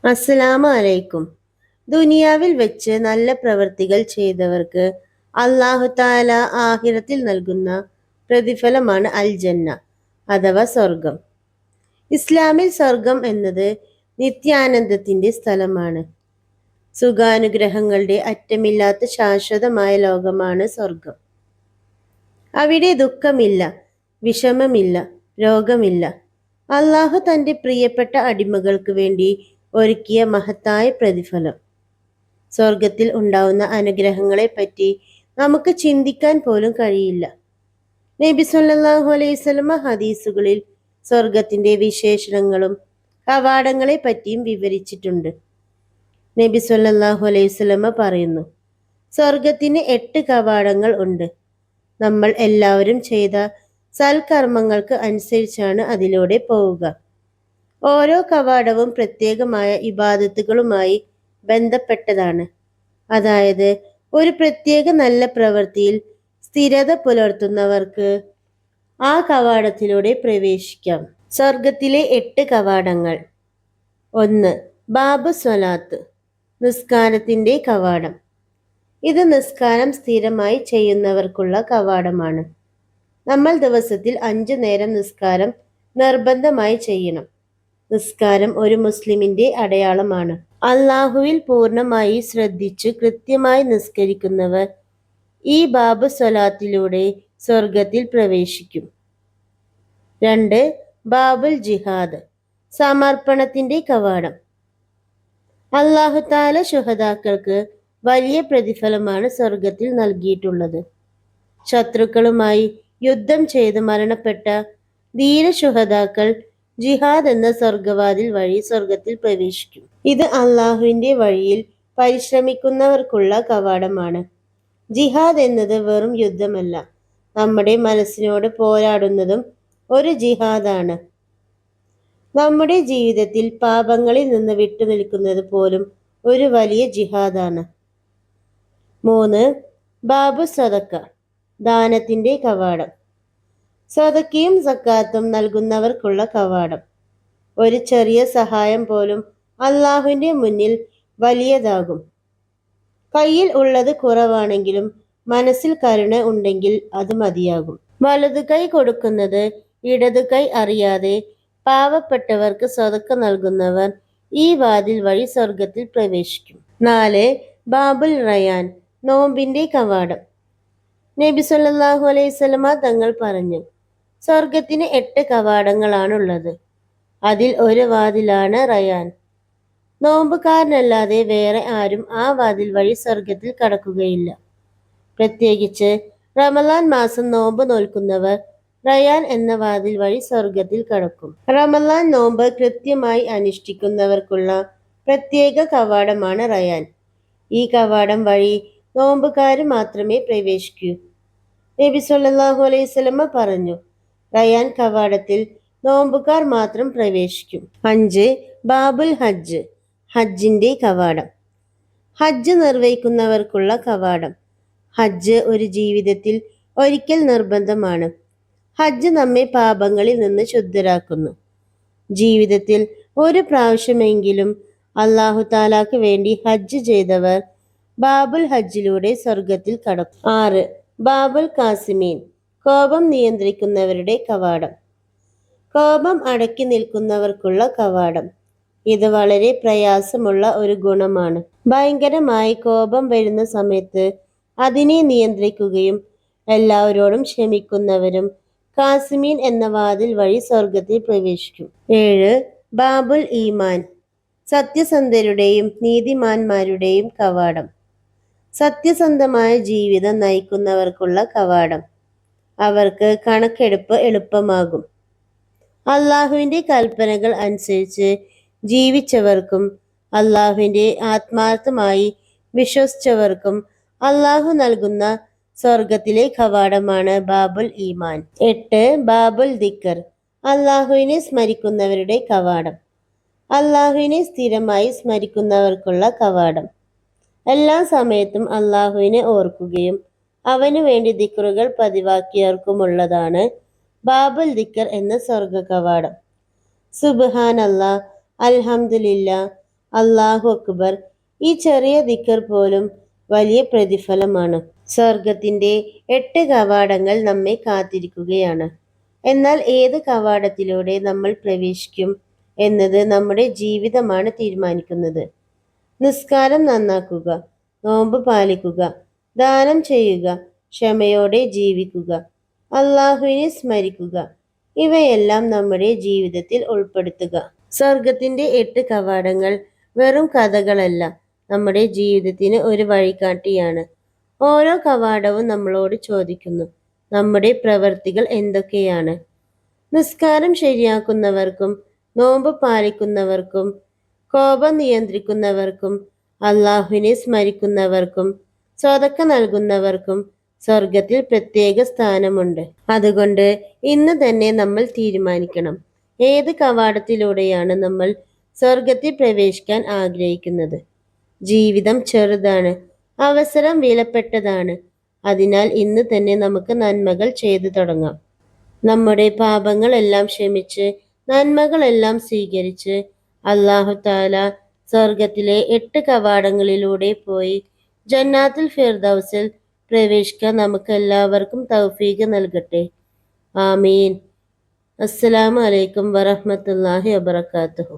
അസ്സലാമു അലൈക്കും. ദുനിയാവിൽ വെച്ച് നല്ല പ്രവൃത്തികൾ ചെയ്തവർക്ക് അല്ലാഹു തആല ആഖിറത്തിൽ നൽകുന്ന പ്രതിഫലമാണ് അൽ ജന്ന അഥവാ സ്വർഗം. ഇസ്ലാമിൽ സ്വർഗം എന്നത് നിത്യാനന്ദത്തിന്റെ സ്ഥലമാണ്. സുഖാനുഗ്രഹങ്ങളുടെ അറ്റമില്ലാത്ത ശാശ്വതമായ ലോകമാണ് സ്വർഗം. അവിടെ ദുഃഖമില്ല, വിഷമമില്ല, രോഗമില്ല. അല്ലാഹു തന്റെ പ്രിയപ്പെട്ട അടിമകൾക്ക് വേണ്ടി ഒരുക്കിയ മഹത്തായ പ്രതിഫലം. സ്വർഗത്തിൽ ഉണ്ടാവുന്ന അനുഗ്രഹങ്ങളെപ്പറ്റി നമുക്ക് ചിന്തിക്കാൻ പോലും കഴിയില്ല. നബി സല്ലല്ലാഹു അലൈഹി വസല്ലമ ഹദീസുകളിൽ സ്വർഗത്തിന്റെ വിശേഷണങ്ങളും കവാടങ്ങളെ പറ്റിയും വിവരിച്ചിട്ടുണ്ട്. നബി സല്ലല്ലാഹു അലൈഹി വസല്ലമ പറയുന്നു, സ്വർഗത്തിന് 8 കവാടങ്ങൾ ഉണ്ട്. നമ്മൾ എല്ലാവരും ചെയ്ത സൽക്കർമ്മങ്ങൾക്ക് അനുസരിച്ചാണ് അതിലൂടെ പോവുക. ഓരോ കവാടവും പ്രത്യേകമായ ഇബാദത്തുകളുമായി ബന്ധപ്പെട്ടതാണ്. അതായത് ഒരു പ്രത്യേക നല്ല പ്രവൃത്തിയിൽ സ്ഥിരത പുലർത്തുന്നവർക്ക് ആ കവാടത്തിലൂടെ പ്രവേശിക്കാം. സ്വർഗത്തിലെ 8 കവാടങ്ങൾ. 1. ബാബു സ്വലാത്ത്, നിസ്കാരത്തിന്റെ കവാടം. ഇത് നിസ്കാരം സ്ഥിരമായി ചെയ്യുന്നവർക്കുള്ള കവാടമാണ്. നമ്മൾ ദിവസത്തിൽ 5 നേരം നിസ്കാരം നിർബന്ധമായി ചെയ്യണം. നിസ്കാരം ഒരു മുസ്ലിമിന്റെ അടയാളമാണ്. അല്ലാഹുവിൽ പൂർണ്ണമായി ശ്രദ്ധിച്ചു കൃത്യമായി നിസ്കരിക്കുന്നവർ ഈ ബാബു സ്വലാത്തിലൂടെ സ്വർഗത്തിൽ പ്രവേശിക്കും. 2. ബാബുൽ ജിഹാദ്, സമർപ്പണത്തിന്റെ കവാടം. അല്ലാഹു തആല ശുഹദാക്കൾക്ക് വലിയ പ്രതിഫലമാണ് സ്വർഗത്തിൽ നൽകിയിട്ടുള്ളത്. ശത്രുക്കളുമായി യുദ്ധം ചെയ്ത് മരണപ്പെട്ട ധീര ശുഹദാക്കൾ ജിഹാദ് എന്ന സ്വർഗവാതിൽ വഴി സ്വർഗത്തിൽ പ്രവേശിക്കും. ഇത് അള്ളാഹുവിന്റെ വഴിയിൽ പരിശ്രമിക്കുന്നവർക്കുള്ള കവാടമാണ്. ജിഹാദ് എന്നത് വെറും യുദ്ധമല്ല, നമ്മുടെ മനസ്സിനോട് പോരാടുന്നതും ഒരു ജിഹാദാണ്. നമ്മുടെ ജീവിതത്തിൽ പാപങ്ങളിൽ നിന്ന് വിട്ടുനിൽക്കുന്നത് പോലും ഒരു വലിയ ജിഹാദാണ്. 3. ബാബു സദക്ക, ദാനത്തിന്റെ കവാടം. സദക്കയും സക്കാത്തും നൽകുന്നവർക്കുള്ള കവാടം. ഒരു ചെറിയ സഹായം പോലും അള്ളാഹുവിന്റെ മുന്നിൽ വലിയതാകും. കയ്യിൽ ഉള്ളത് കുറവാണെങ്കിലും മനസ്സിൽ കരുണ ഉണ്ടെങ്കിൽ അത് മതിയാകും. വലതു കൈ കൊടുക്കുന്നത് ഇടതു കൈ അറിയാതെ പാവപ്പെട്ടവർക്ക് സദക്ക നൽകുന്നവർ ഈ വാതിൽ വഴി സ്വർഗത്തിൽ പ്രവേശിക്കും. 4. ബാബുൽ റയാൻ, നോമ്പിന്റെ കവാടം. നബി സല്ലല്ലാഹു അലൈഹി വസല്ലമ തങ്ങൾ പറഞ്ഞു, സ്വർഗത്തിന് 8 കവാടങ്ങളാണുള്ളത്. അതിൽ ഒരു വാതിലാണ് റയാൻ. നോമ്പുകാരനല്ലാതെ വേറെ ആരും ആ വാതിൽ വഴി സ്വർഗത്തിൽ കടക്കുകയില്ല. പ്രത്യേകിച്ച് റമളാൻ മാസം നോമ്പ് നോൽക്കുന്നവർ റയാൻ എന്ന വാതിൽ വഴി സ്വർഗത്തിൽ കടക്കും. റമളാൻ നോമ്പ് കൃത്യമായി അനുഷ്ഠിക്കുന്നവർക്കുള്ള പ്രത്യേക കവാടമാണ് റയാൻ. ഈ കവാടം വഴി നോമ്പുകാര് മാത്രമേ പ്രവേശിക്കൂ. നബി സല്ലല്ലാഹു അലൈഹി വസല്ലമ പറഞ്ഞു, റയാൻ കവാടത്തിൽ നോമ്പുകാർ മാത്രം പ്രവേശിക്കും. 5. ബാബുൽ ഹജ്ജ്, ഹജ്ജിന്റെ കവാടം. ഹജ്ജ് നിർവഹിക്കുന്നവർക്കുള്ള കവാടം. ഹജ്ജ് ഒരു ജീവിതത്തിൽ ഒരിക്കൽ നിർബന്ധമാണ്. ഹജ്ജ് നമ്മെ പാപങ്ങളിൽ നിന്ന് ശുദ്ധരാക്കുന്നു. ജീവിതത്തിൽ ഒരു പ്രാവശ്യമെങ്കിലും അല്ലാഹു തആലക്ക് വേണ്ടി ഹജ്ജ് ചെയ്തവർ ബാബുൽ ഹജ്ജിലൂടെ സ്വർഗത്തിൽ കടക്കും. 6. ബാബുൽ കാസിമീൻ, കോപം നിയന്ത്രിക്കുന്നവരുടെ കവാടം. കോപം അടക്കി നിൽക്കുന്നവർക്കുള്ള കവാടം. ഇത് വളരെ പ്രയാസമുള്ള ഒരു ഗുണമാണ്. ഭയങ്കരമായി കോപം വരുന്ന സമയത്ത് അതിനെ നിയന്ത്രിക്കുകയും എല്ലാവരോടും ക്ഷമിക്കുന്നവരും കാസിമീൻ എന്ന വാതിൽ വഴി സ്വർഗത്തിൽ പ്രവേശിക്കും. 7. ബാബുൽ ഈമാൻ, സത്യസന്ധരുടെയും നീതിമാന്മാരുടെയും കവാടം. സത്യസന്ധമായ ജീവിതം നയിക്കുന്നവർക്കുള്ള കവാടം. അവർക്ക് കണക്കെടുപ്പ് എളുപ്പമാകും. അള്ളാഹുവിന്റെ കൽപ്പനകൾ അനുസരിച്ച് ജീവിച്ചവർക്കും അള്ളാഹുവിന്റെ ആത്മാർത്ഥമായി വിശ്വസിച്ചവർക്കും അള്ളാഹു നൽകുന്ന സ്വർഗത്തിലെ കവാടമാണ് ബാബുൽ ഈമാൻ. 8. ബാബുൽ ദിക്കർ, അള്ളാഹുവിനെ സ്മരിക്കുന്നവരുടെ കവാടം. അള്ളാഹുവിനെ സ്ഥിരമായി സ്മരിക്കുന്നവർക്കുള്ള കവാടം. എല്ലാ സമയത്തും അള്ളാഹുവിനെ ഓർക്കുകയും അവനു വേണ്ടി ദിക്റുകൾ പതിവാക്കിയവർക്കുമുള്ളതാണ് ബാബുൽ ദിക്കർ എന്ന സ്വർഗ കവാടം. സുബ്ഹാനല്ലാഹ്, അൽഹംദുലില്ലാഹ്, അല്ലാഹു അക്ബർ. ഈ ചെറിയ ദിക്ർ പോലും വലിയ പ്രതിഫലമാണ്. സ്വർഗത്തിന്റെ 8 കവാടങ്ങൾ നമ്മെ കാത്തിരിക്കുകയാണ്. എന്നാൽ ഏത് കവാടത്തിലൂടെ നമ്മൾ പ്രവേശിക്കും എന്നത് നമ്മുടെ ജീവിതമാണ് തീരുമാനിക്കുന്നത്. നിസ്കാരം നന്നാക്കുക, നോമ്പ് പാലിക്കുക, ദാനം ചെയ്യുക, ക്ഷമയോടെ ജീവിക്കുക, അള്ളാഹുവിനെ സ്മരിക്കുക, ഇവയെല്ലാം നമ്മുടെ ജീവിതത്തിൽ ഉൾപ്പെടുത്തുക. സ്വർഗത്തിന്റെ 8 കവാടങ്ങൾ വെറും കഥകളല്ല, നമ്മുടെ ജീവിതത്തിന് ഒരു വഴികാട്ടിയാണ്. ഓരോ കവാടവും നമ്മളോട് ചോദിക്കുന്നു, നമ്മുടെ പ്രവൃത്തികൾ എന്തൊക്കെയാണ്? നിസ്കാരം ശരിയാക്കുന്നവർക്കും, നോമ്പ് പാലിക്കുന്നവർക്കും, കോപം നിയന്ത്രിക്കുന്നവർക്കും, അള്ളാഹുവിനെ സ്മരിക്കുന്നവർക്കും, സ്വതക്ക നൽകുന്നവർക്കും സ്വർഗത്തിൽ പ്രത്യേക സ്ഥാനമുണ്ട്. അതുകൊണ്ട് ഇന്ന് തന്നെ നമ്മൾ തീരുമാനിക്കണം, ഏത് കവാടത്തിലൂടെയാണ് നമ്മൾ സ്വർഗത്തിൽ പ്രവേശിക്കാൻ ആഗ്രഹിക്കുന്നത്. ജീവിതം ചെറുതാണ്, അവസരം വിലപ്പെട്ടതാണ്. അതിനാൽ ഇന്ന് തന്നെ നമുക്ക് നന്മകൾ ചെയ്തു തുടങ്ങാം. നമ്മുടെ പാപങ്ങളെല്ലാം ക്ഷമിച്ച് നന്മകളെല്ലാം സ്വീകരിച്ച് അല്ലാഹു തആല സ്വർഗത്തിലെ 8 കവാടങ്ങളിലൂടെ പോയി ജന്നാത്തുൽ ഫിർദൗസിൽ പ്രവേശിക്കാൻ നമുക്ക് എല്ലാവർക്കും തൗഫീഖ് നൽകട്ടെ. ആമീൻ. അസ്സലാമു അലൈക്കും വറഹ്മത്തുള്ളാഹി വബറകാതുഹു.